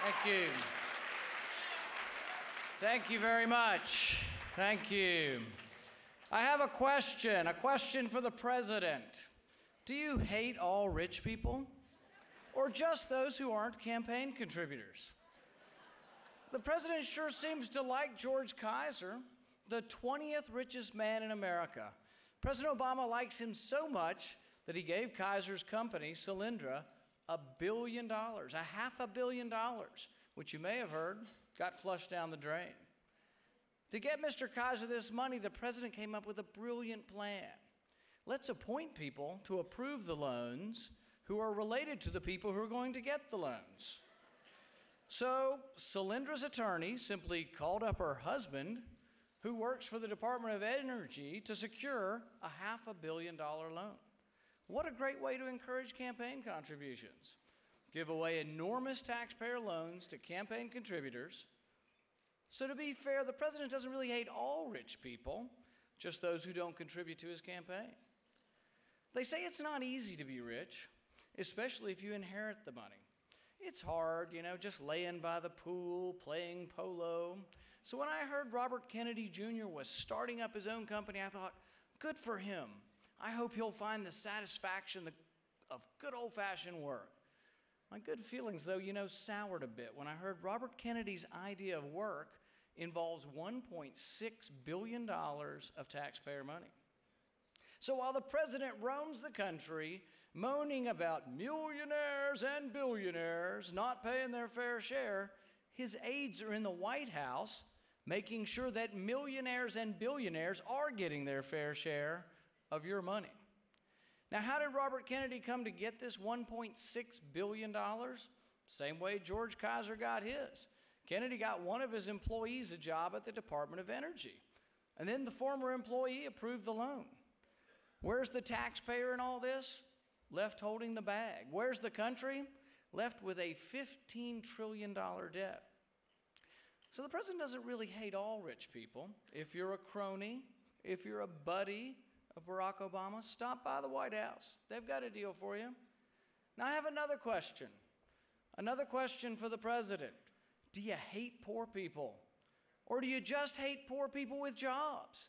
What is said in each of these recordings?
Thank you. Thank you very much. Thank you. I have a question for the president. Do you hate all rich people? Or just those who aren't campaign contributors? The president sure seems to like George Kaiser, the 20th richest man in America. President Obama likes him so much that he gave Kaiser's company, Solyndra, $1 billion, $500 million, which you may have heard got flushed down the drain. To get Mr. Kaiser this money, the president came up with a brilliant plan. Let's appoint people to approve the loans who are related to the people who are going to get the loans. So Solyndra's attorney simply called up her husband, who works for the Department of Energy, to secure a $500 million loan. What a great way to encourage campaign contributions. Give away enormous taxpayer loans to campaign contributors. So to be fair, the president doesn't really hate all rich people, just those who don't contribute to his campaign. They say it's not easy to be rich, especially if you inherit the money. It's hard, just laying by the pool, playing polo. So when I heard Robert Kennedy Jr. was starting up his own company, I thought, good for him. I hope he'll find the satisfaction of good old-fashioned work. My good feelings, though, soured a bit when I heard Robert Kennedy's idea of work involves $1.6 billion of taxpayer money. So while the president roams the country moaning about millionaires and billionaires not paying their fair share, his aides are in the White House making sure that millionaires and billionaires are getting their fair share of your money. Now, how did Robert Kennedy come to get this $1.6 billion? Same way George Kaiser got his. Kennedy got one of his employees a job at the Department of Energy, and then the former employee approved the loan. Where's the taxpayer in all this? Left holding the bag. Where's the country? Left with a $15 trillion debt. So the president doesn't really hate all rich people. If you're a crony, if you're a buddy of Barack Obama, stop by the White House. They've got a deal for you. Now I have another question. Another question for the president. Do you hate poor people? Or do you just hate poor people with jobs?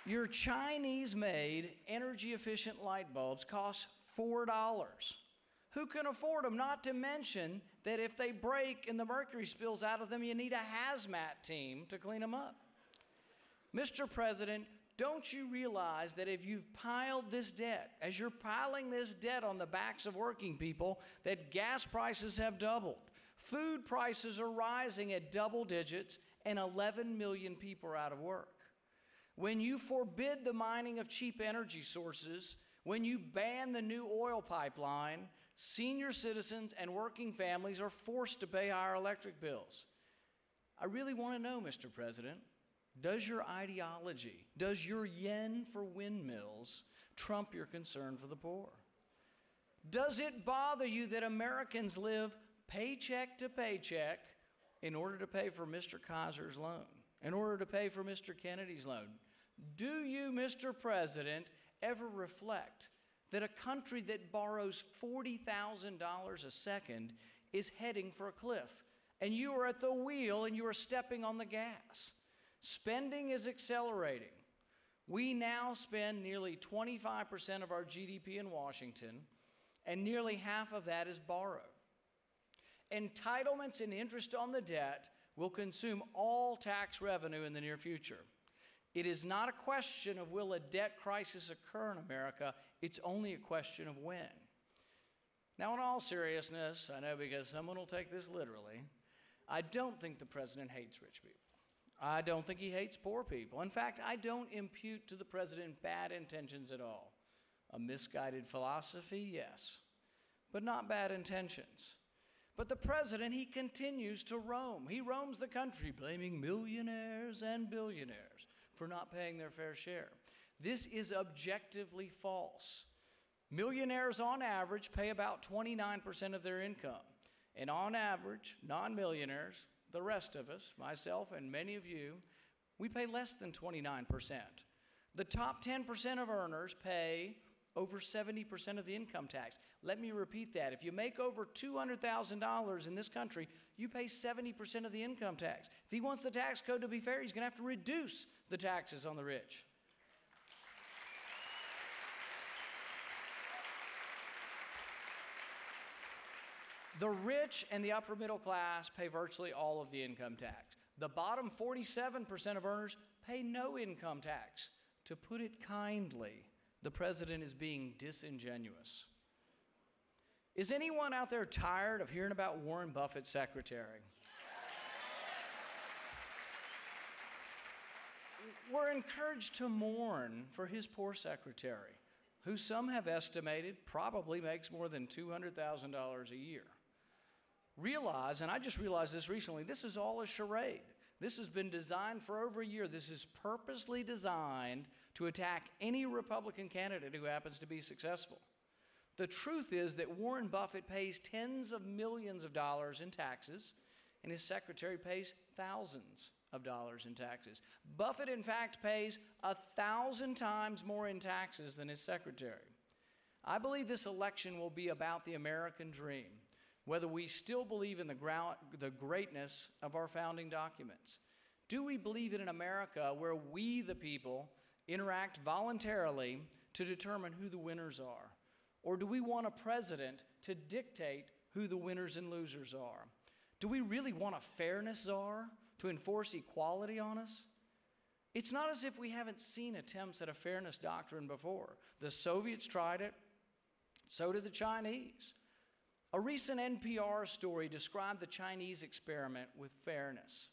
Your Chinese-made, energy-efficient light bulbs cost $4. Who can afford them? Not to mention that if they break and the mercury spills out of them, you need a hazmat team to clean them up. Mr. President, don't you realize that if you've piled this debt, as you're piling this debt on the backs of working people, that gas prices have doubled, food prices are rising at double digits, and 11 million people are out of work? When you forbid the mining of cheap energy sources, when you ban the new oil pipeline, senior citizens and working families are forced to pay higher electric bills. I really want to know, Mr. President, does your ideology, does your yen for windmills trump your concern for the poor? Does it bother you that Americans live paycheck to paycheck in order to pay for Mr. Kaiser's loan, in order to pay for Mr. Kennedy's loan? Do you, Mr. President, ever reflect that a country that borrows $40,000 a second is heading for a cliff, and you are at the wheel and you are stepping on the gas? Spending is accelerating. We now spend nearly 25% of our GDP in Washington, and nearly half of that is borrowed. Entitlements and interest on the debt will consume all tax revenue in the near future. It is not a question of will a debt crisis occur in America, it's only a question of when. Now, in all seriousness, I know because someone will take this literally, I don't think the president hates rich people. I don't think he hates poor people. In fact, I don't impute to the president bad intentions at all. A misguided philosophy, yes, but not bad intentions. But the president, he continues to roam. He roams the country blaming millionaires and billionaires for not paying their fair share. This is objectively false. Millionaires on average pay about 29% of their income. And on average, non-millionaires, the rest of us, myself and many of you, we pay less than 29%. The top 10% of earners pay over 70% of the income tax. Let me repeat that. If you make over $200,000 in this country, you pay 70% of the income tax. If he wants the tax code to be fair, he's going to have to reduce the taxes on the rich. The rich and the upper middle class pay virtually all of the income tax. The bottom 47% of earners pay no income tax. To put it kindly, the president is being disingenuous. Is anyone out there tired of hearing about Warren Buffett's secretary? We're encouraged to mourn for his poor secretary, who some have estimated probably makes more than $200,000 a year. Realize, and I just realized this recently, this is all a charade. This has been designed for over a year. This is purposely designed to attack any Republican candidate who happens to be successful. The truth is that Warren Buffett pays tens of millions of dollars in taxes, and his secretary pays thousands of dollars in taxes. Buffett, in fact, pays 1,000 times more in taxes than his secretary. I believe this election will be about the American dream, whether we still believe in the greatness of our founding documents. Do we believe in an America where we, the people, interact voluntarily to determine who the winners are? Or do we want a president to dictate who the winners and losers are? Do we really want a fairness czar to enforce equality on us? It's not as if we haven't seen attempts at a fairness doctrine before. The Soviets tried it, so did the Chinese. A recent NPR story described the Chinese experiment with fairness.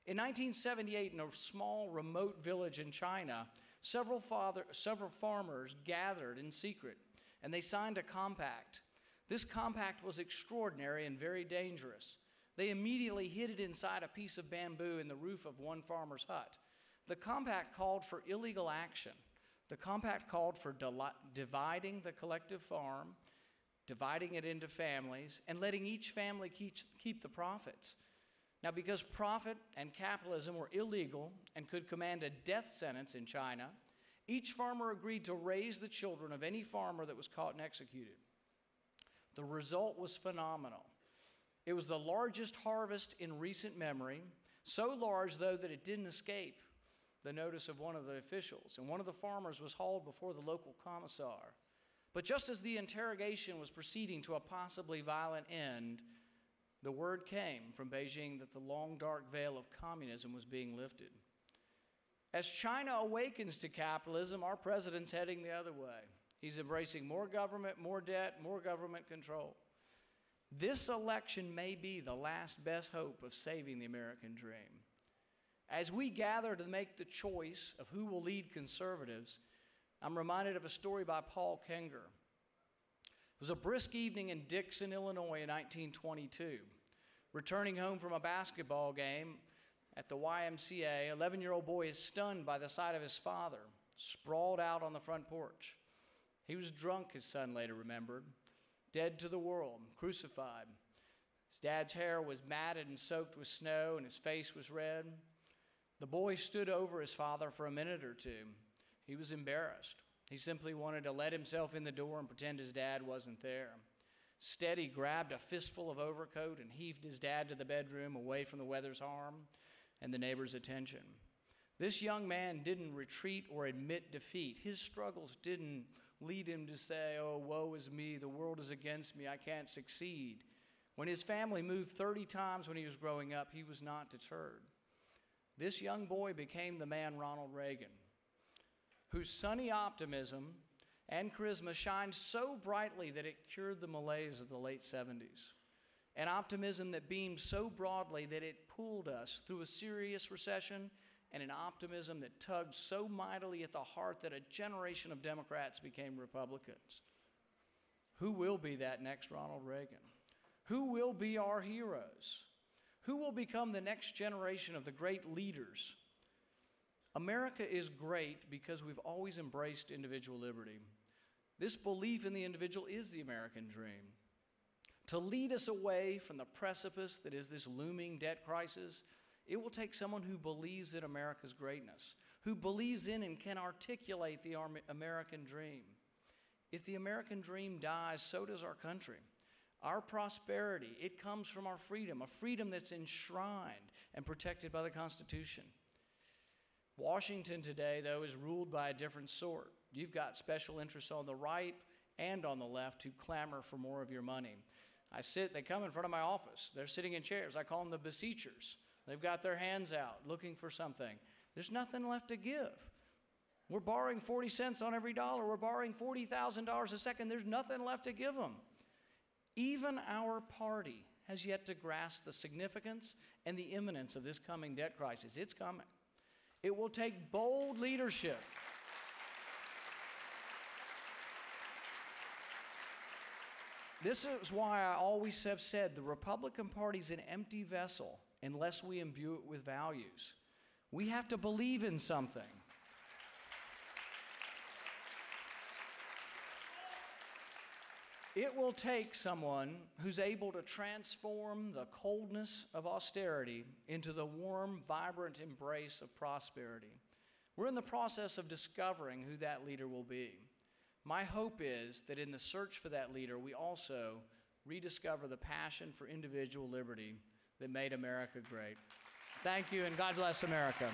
In 1978, in a small remote village in China, several farmers gathered in secret, and they signed a compact. This compact was extraordinary and very dangerous. They immediately hid it inside a piece of bamboo in the roof of one farmer's hut. The compact called for illegal action. The compact called for dividing the collective farm, dividing it into families, and letting each family keep the profits. Now, because profit and capitalism were illegal and could command a death sentence in China, each farmer agreed to raise the children of any farmer that was caught and executed. The result was phenomenal. It was the largest harvest in recent memory, so large, though, that it didn't escape the notice of one of the officials, and one of the farmers was hauled before the local commissar. But just as the interrogation was proceeding to a possibly violent end, the word came from Beijing that the long, dark veil of communism was being lifted. As China awakens to capitalism, our president's heading the other way. He's embracing more government, more debt, more government control. This election may be the last best hope of saving the American dream. As we gather to make the choice of who will lead conservatives, I'm reminded of a story by Paul Kenger. It was a brisk evening in Dixon, Illinois in 1922. Returning home from a basketball game at the YMCA, 11-year-old boy is stunned by the sight of his father, sprawled out on the front porch. He was drunk, his son later remembered, dead to the world, crucified. His dad's hair was matted and soaked with snow, and his face was red. The boy stood over his father for a minute or two. He was embarrassed. He simply wanted to let himself in the door and pretend his dad wasn't there. Instead, he grabbed a fistful of overcoat and heaved his dad to the bedroom away from the weather's harm and the neighbor's attention. This young man didn't retreat or admit defeat. His struggles didn't lead him to say, "Oh, woe is me, the world is against me, I can't succeed." When his family moved 30 times when he was growing up, he was not deterred. This young boy became the man Ronald Reagan, whose sunny optimism and charisma shined so brightly that it cured the malaise of the late 70s. An optimism that beamed so broadly that it pulled us through a serious recession, and an optimism that tugged so mightily at the heart that a generation of Democrats became Republicans. Who will be that next Ronald Reagan? Who will be our heroes? Who will become the next generation of the great leaders? America is great because we've always embraced individual liberty. This belief in the individual is the American dream. To lead us away from the precipice that is this looming debt crisis, it will take someone who believes in America's greatness. who believes in and can articulate the American dream. If the American dream dies, so does our country. Our prosperity, it comes from our freedom, a freedom that's enshrined and protected by the Constitution. Washington today, though, is ruled by a different sort. You've got special interests on the right and on the left who clamor for more of your money. They come in front of my office. They're sitting in chairs. I call them the beseechers. They've got their hands out looking for something. There's nothing left to give. We're borrowing 40 cents on every dollar. We're borrowing $40,000 a second. There's nothing left to give them. Even our party has yet to grasp the significance and the imminence of this coming debt crisis. It's coming. It will take bold leadership. This is why I always have said the Republican Party is an empty vessel unless we imbue it with values. We have to believe in something. It will take someone who's able to transform the coldness of austerity into the warm, vibrant embrace of prosperity. We're in the process of discovering who that leader will be. My hope is that in the search for that leader, we also rediscover the passion for individual liberty that made America great. Thank you, and God bless America.